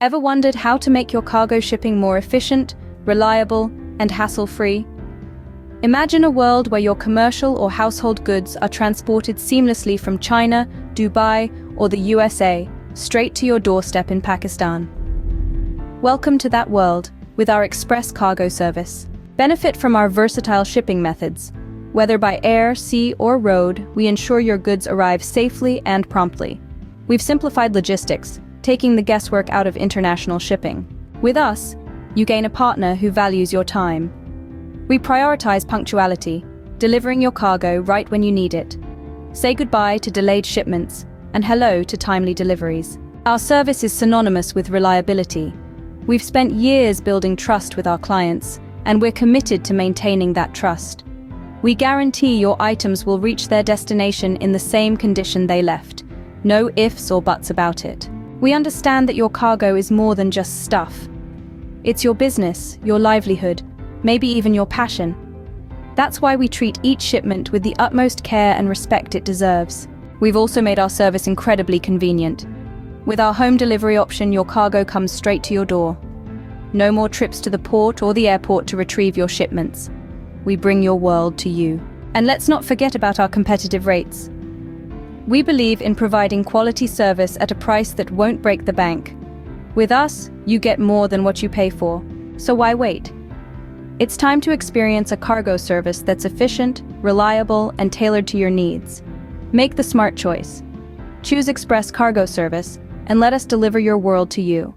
Ever wondered how to make your cargo shipping more efficient, reliable, and hassle-free? Imagine a world where your commercial or household goods are transported seamlessly from China, Dubai, or the USA, straight to your doorstep in Pakistan. Welcome to that world with our express cargo service. Benefit from our versatile shipping methods. Whether by air, sea, or road, we ensure your goods arrive safely and promptly. We've simplified logistics, taking the guesswork out of international shipping. With us, you gain a partner who values your time. We prioritize punctuality, delivering your cargo right when you need it. Say goodbye to delayed shipments and hello to timely deliveries. Our service is synonymous with reliability. We've spent years building trust with our clients, and we're committed to maintaining that trust. We guarantee your items will reach their destination in the same condition they left. No ifs or buts about it. We understand that your cargo is more than just stuff. It's your business, your livelihood, maybe even your passion. That's why we treat each shipment with the utmost care and respect it deserves. We've also made our service incredibly convenient. With our home delivery option, your cargo comes straight to your door. No more trips to the port or the airport to retrieve your shipments. We bring your world to you. And let's not forget about our competitive rates. We believe in providing quality service at a price that won't break the bank. With us, you get more than what you pay for. So why wait? It's time to experience a cargo service that's efficient, reliable, and tailored to your needs. Make the smart choice. Choose Express Cargo Service, and let us deliver your world to you.